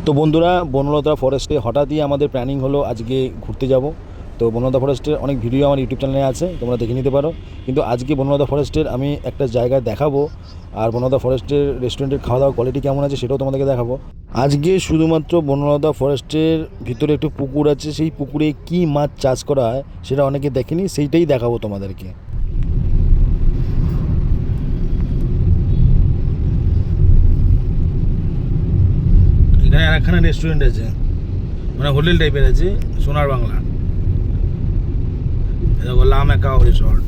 তো বন্ধুরা, বনলতা ফরেস্টে হঠাৎই আমাদের প্ল্যানিং হলো আজকে ঘুরতে যাব। তো বনলতা ফরেস্টের অনেক ভিডিও আমার ইউটিউব চ্যানেলে আছে, তোমরা দেখে নিতে পারো। কিন্তু আজকে বনলতা ফরেস্টের আমি একটা জায়গায় দেখাবো, আর বনলতা ফরেস্টের রেস্টুরেন্টের খাওয়া দাওয়া কোয়ালিটি কেমন আছে সেটাও তোমাদেরকে দেখাবো। আজকে শুধুমাত্র বনলতা ফরেস্টের ভিতরে একটু পুকুর আছে, সেই পুকুরে কি মাছ চাষ করা হয় সেটা অনেকে দেখেনি, সেইটাই দেখাবো তোমাদেরকে। এখানে আরেকখানা রেস্টুরেন্ট আছে, মানে হোটেল টাইপের আছে, সোনার বাংলা। দেখো লা ম্যাকাও রিসর্ট।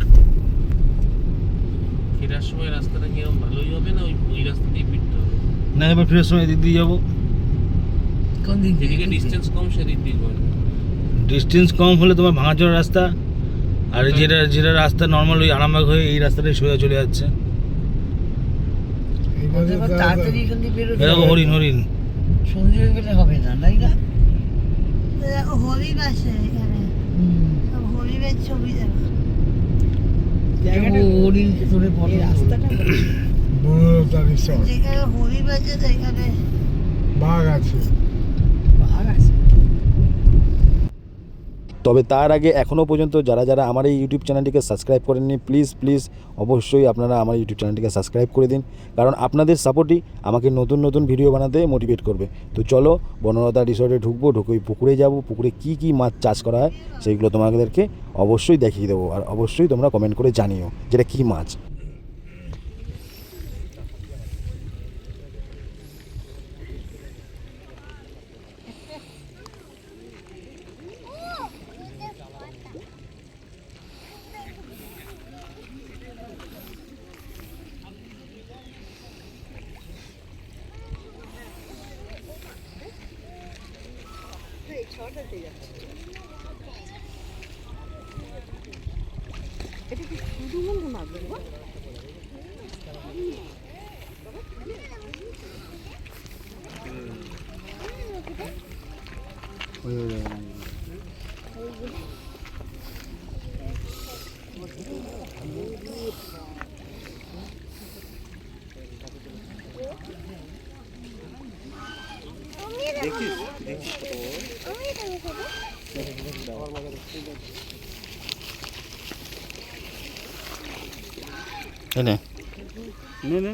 ফেরার সময় রাস্তাটা কি এরকম ভালোই হবে না ওই রাস্তা দিয়ে ফিরতে হবে? না, এবার ফেরার সময় এদিক দিয়ে যাবো। কোন দিক থেকে? ডিসটেন্স কম সেদিক দিয়ে যাবো। ডিস্টেন্স কম হলে তোমার ভাঙাচোরা রাস্তা, আর যেটা রাস্তা নর্মাল ওই আরামবাগ হয়ে এই রাস্তাটাই সোজা চলে যাচ্ছে। দেখো হরিণ হরিণ সন্ধে হয়ে গেলে হবে না, তাই না? হরিণ আছে এখানে, সব হরিণের ছবি দেবো। জায়গাটা হরিণ ধরে পড়ে রাস্তাটা যেখানে হরিণ আছে সেখানে বাঘ আছে, বাঘ আছে। তবে তার আগে এখনও পর্যন্ত যারা যারা আমার এই ইউটিউব চ্যানেলটিকে সাবস্ক্রাইব করেননি, প্লিজ অবশ্যই আপনারা আমার ইউটিউব চ্যানেলটিকে সাবস্ক্রাইব করে দিন, কারণ আপনাদের সাপোর্টই আমাকে নতুন নতুন ভিডিও বানাতে মোটিভেট করবে। তো চলো বনলতা রিসর্টে ঢুকবো, ঢুকে পুকুরে যাব, পুকুরে কি মাছ চাষ করা হয় সেইগুলো তোমাদেরকে অবশ্যই দেখিয়ে দেবো, আর অবশ্যই তোমরা কমেন্ট করে জানিও যেটা কী মাছ।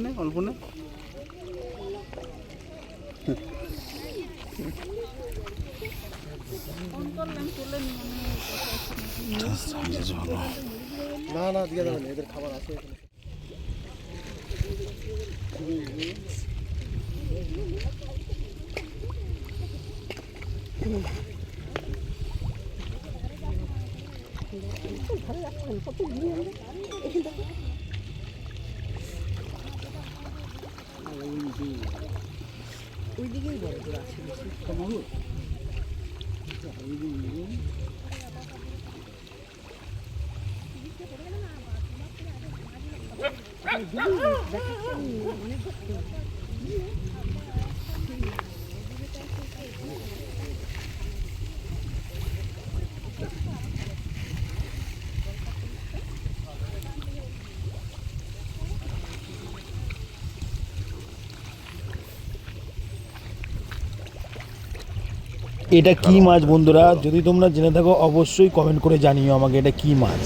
নে অল্প না না দিয়ে দেবেন, এদের খাবার আছে এখানে। ওইদিকেই বড় করে আছে এটা কি মাছ বন্ধুরা? যদি তোমরা জেনে থাকো অবশ্যই কমেন্ট করে জানিও আমাকে এটা কি মাছ।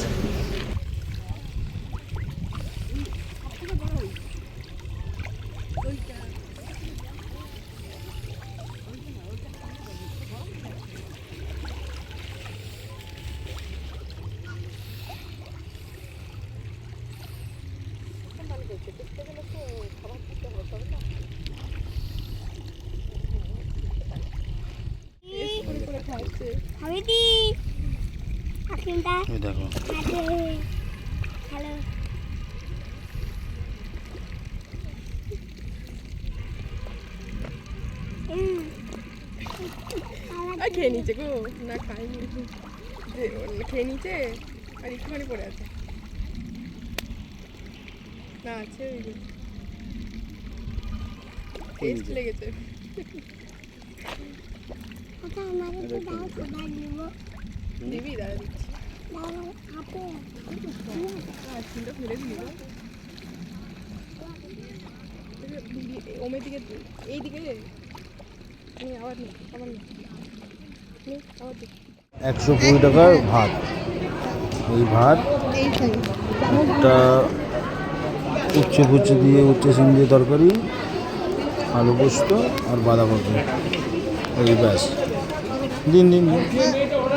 এই দেখো খেয়ে নিচ্ছে গো, না খাইনি, খেয়ে নিচ্ছে আর একটুখানি পড়ে আছে, না আছে ওই যে টেস্ট লেগেছে। দিবি দাঁড়া দিচ্ছি, ফেলে দিবি ওমের দিকে, এই দিকে নে আবার নে আবার নে নে আবার দে 120 টাকার ভাত। এই ভাত এই খাই একটা উচ্ছে ফুচ্ছে দিয়ে উচ্ছে সিম দিয়ে তরকারি, আলু পোস্ত আর বাঁধাকপি, এই ব্যাস। দিন দিন দিন।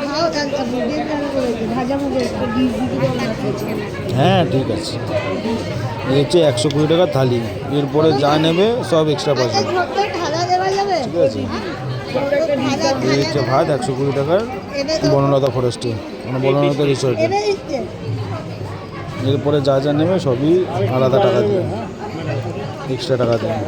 খাও একটা মুগের ডাল করেছে ভাজা মুগের ডাল ডিম হ্যাঁ ঠিক আছে। এই হচ্ছে 120 টাকার থালি। এরপরে যা নেবে সব এক্সট্রা পয়সা, ছোট্ট ঢালা দেওয়া যাবে ঠিক আছে। এই হচ্ছে ভাত 120 টাকার বনলতা ফরেস্টে, মানে বনলতা রিসোর্টে। এনে দিচ্ছে এরপরে যা যা নেবে সবই আলাদা টাকা দেবে, এক্সট্রা টাকা দেবে।